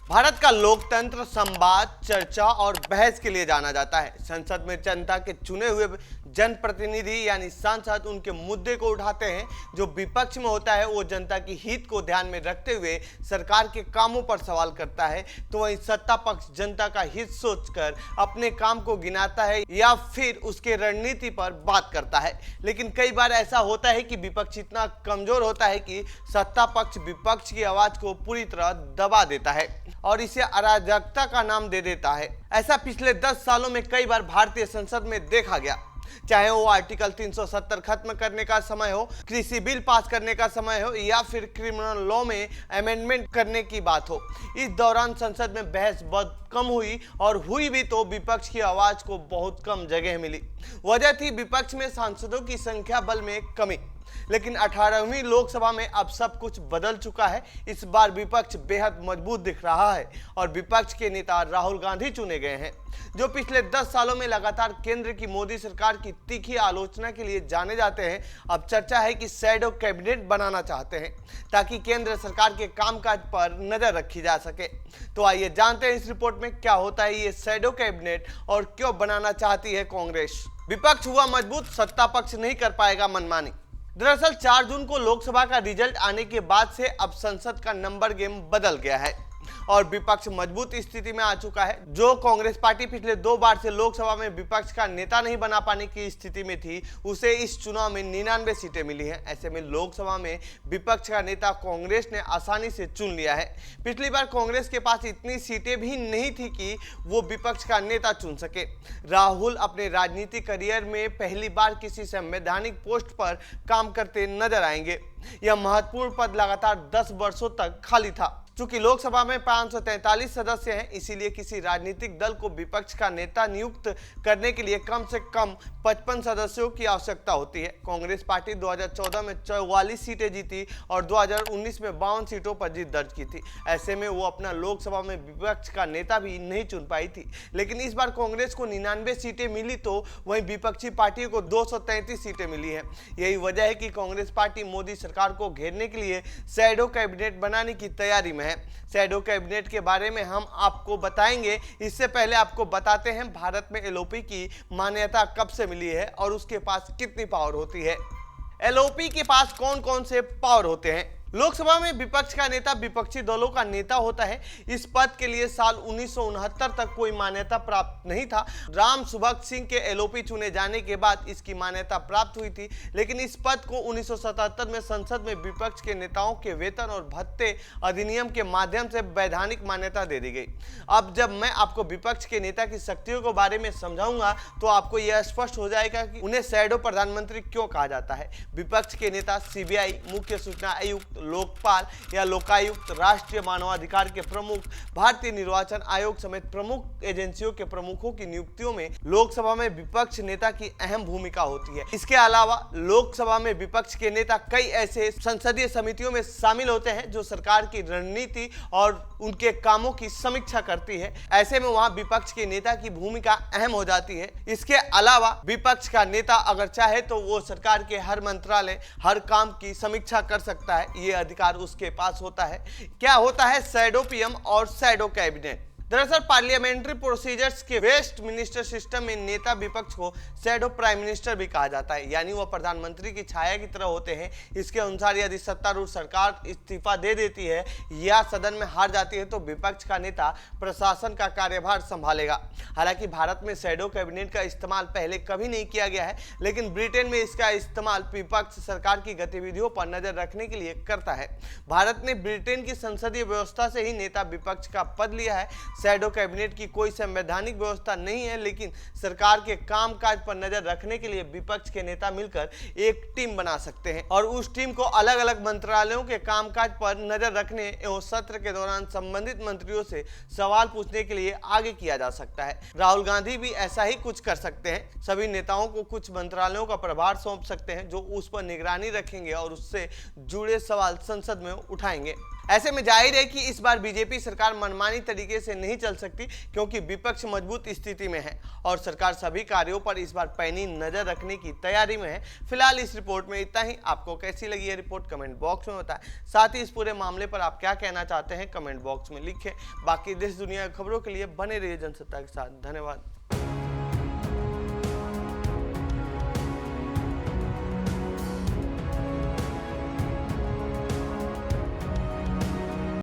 भारत का लोकतंत्र संवाद, चर्चा और बहस के लिए जाना जाता है। संसद में जनता के चुने हुए जनप्रतिनिधि यानी सांसद उनके मुद्दे को उठाते हैं। जो विपक्ष में होता है वो जनता की हित को ध्यान में रखते हुए सरकार के कामों पर सवाल करता है, तो वहीं सत्ता पक्ष जनता का हित सोचकर अपने काम को गिनाता है या फिर उसके रणनीति पर बात करता है। लेकिन कई बार ऐसा होता है कि विपक्ष इतना कमजोर होता है कि सत्ता पक्ष विपक्ष की आवाज को पूरी तरह दबा देता है और इसे अराजकता का नाम दे देता है। ऐसा पिछले 10 सालों में कई बार भारतीय संसद में देखा गया, चाहे वो आर्टिकल 370 खत्म करने का समय हो, कृषि बिल पास करने का समय हो या फिर क्रिमिनल लॉ में अमेंडमेंट करने की बात हो। इस दौरान संसद में बहस बहुत कम हुई और हुई भी तो विपक्ष की आवाज को बहुत कम जगह मिली। वजह थी विपक्ष में सांसदों की संख्या बल में कमी। लेकिन 18वीं लोकसभा में अब सब कुछ बदल चुका है। इस बार विपक्ष बेहद मजबूत दिख रहा है और विपक्ष के नेता राहुल गांधी चुने गए हैं, जो पिछले 10 सालों में लगातार केंद्र की मोदी सरकार की तीखी आलोचना के लिए जाने जाते हैं। अब चर्चा है कि शैडो कैबिनेट बनाना चाहते हैं ताकि केंद्र सरकार के कामकाज पर नजर रखी जा सके। तो आइए जानते हैं इस रिपोर्ट में क्या होता है ये शैडो कैबिनेट और क्यों बनाना चाहती है कांग्रेस। विपक्ष हुआ मजबूत, सत्ता पक्ष नहीं कर पाएगा मनमानी। दरअसल 4 जून को लोकसभा का रिजल्ट आने के बाद से अब संसद का नंबर गेम बदल गया है और विपक्ष मजबूत स्थिति में आ चुका है। जो कांग्रेस पार्टी पिछले 2 बार से लोकसभा में विपक्ष का नेता नहीं बना पाने की स्थिति में थी, उसे इस चुनाव में 99 सीटें मिली हैं। ऐसे में लोकसभा में विपक्ष का नेता कांग्रेस ने आसानी से चुन लिया है। पिछली बार कांग्रेस के पास इतनी सीटें भी नहीं थी कि वो विपक्ष का नेता चुन सके। राहुल अपने राजनीतिक करियर में पहली बार किसी संवैधानिक पोस्ट पर काम करते नजर आएंगे। यह महत्वपूर्ण पद लगातार 10 वर्षों तक खाली था। चूंकि लोकसभा में 543 सदस्य हैं, इसीलिए किसी राजनीतिक दल को विपक्ष का नेता नियुक्त करने के लिए कम से कम 55 सदस्यों की आवश्यकता होती है। कांग्रेस पार्टी 2014 में 44 सीटें जीती और 2019 में 52 सीटों पर जीत दर्ज की थी। ऐसे में वो अपना लोकसभा में विपक्ष का नेता भी नहीं चुन पाई थी। लेकिन इस बार कांग्रेस को 99 सीटें मिली तो वहीं विपक्षी पार्टियों को 233 सीटें मिली है। यही वजह है कि कांग्रेस पार्टी मोदी सरकार को घेरने के लिए शैडो कैबिनेट बनाने की तैयारी में है। शैडो कैबिनेट के बारे में हम आपको बताएंगे। इससे पहले आपको बताते हैं भारत में एलओपी की मान्यता कब से मिली है और उसके पास कितनी पावर होती है। एलओपी के पास कौन कौन से पावर होते हैं। लोकसभा में विपक्ष का नेता विपक्षी दलों का नेता होता है। इस पद के लिए साल 1969 तक कोई मान्यता प्राप्त नहीं था। राम सुभग सिंह के एलओपी चुने जाने के बाद इसकी मान्यता प्राप्त हुई थी। लेकिन इस पद को 1977 में संसद में विपक्ष के नेताओं के वेतन और भत्ते अधिनियम के माध्यम से वैधानिक मान्यता दे दी गई। अब जब मैं आपको विपक्ष के नेता की शक्तियों के बारे में समझाऊंगा तो आपको यह स्पष्ट हो जाएगा कि उन्हें शैडो प्रधानमंत्री क्यों कहा जाता है। विपक्ष के नेता सीबीआई, मुख्य सूचना आयुक्त, लोकपाल या लोकायुक्त, राष्ट्रीय मानवाधिकार के प्रमुख, भारतीय निर्वाचन आयोग समेत प्रमुख एजेंसियों के प्रमुखों की नियुक्तियों में लोकसभा में विपक्ष नेता की अहम भूमिका होती है। इसके अलावा लोकसभा में विपक्ष के नेता कई ऐसे संसदीय समितियों में शामिल होते हैं जो सरकार की रणनीति और उनके कामों की समीक्षा करती है। ऐसे में वहां विपक्ष के नेता की भूमिका अहम हो जाती है। इसके अलावा विपक्ष का नेता अगर चाहे तो वो सरकार के हर मंत्रालय, हर काम की समीक्षा कर सकता है। ये अधिकार उसके पास होता है। क्या होता है शैडो पीएम और शैडो कैबिनेट। दरअसल पार्लियामेंट्री प्रोसीजर्स के वेस्ट मिनिस्टर सिस्टम में नेता विपक्ष को शैडो प्राइम मिनिस्टर भी कहा जाता है, यानी वह प्रधानमंत्री की छाया की तरह होते हैं। इसके अनुसार यदि सत्तारूढ़ सरकार इस्तीफा दे देती है या सदन में हार जाती है तो विपक्ष का नेता प्रशासन का कार्यभार संभालेगा। हालांकि भारत में शैडो कैबिनेट का इस्तेमाल पहले कभी नहीं किया गया है, लेकिन ब्रिटेन में इसका इस्तेमाल विपक्ष सरकार की गतिविधियों पर नजर रखने के लिए करता है। भारत ने ब्रिटेन की संसदीय व्यवस्था से ही नेता विपक्ष का पद लिया है। शैडो कैबिनेट की कोई संवैधानिक व्यवस्था नहीं है, लेकिन सरकार के कामकाज पर नजर रखने के लिए विपक्ष के नेता मिलकर एक टीम बना सकते हैं और उस टीम को अलग अलग मंत्रालयों के कामकाज पर नजर रखने एवं सत्र के दौरान संबंधित मंत्रियों से सवाल पूछने के लिए आगे किया जा सकता है। राहुल गांधी भी ऐसा ही कुछ कर सकते हैं। सभी नेताओं को कुछ मंत्रालयों का प्रभार सौंप सकते हैं जो उस पर निगरानी रखेंगे और उससे जुड़े सवाल संसद में उठाएंगे। ऐसे में जाहिर है कि इस बार बीजेपी सरकार मनमानी तरीके से नहीं चल सकती, क्योंकि विपक्ष मजबूत स्थिति में है और सरकार सभी कार्यों पर इस बार पैनी नजर रखने की तैयारी में है। फिलहाल इस रिपोर्ट में इतना ही। आपको कैसी लगी ये रिपोर्ट कमेंट बॉक्स में बताएं। साथ ही इस पूरे मामले पर आप क्या कहना चाहते हैं कमेंट बॉक्स में लिखें। बाकी देश दुनिया की खबरों के लिए बने रहिए जनसत्ता के साथ। धन्यवाद।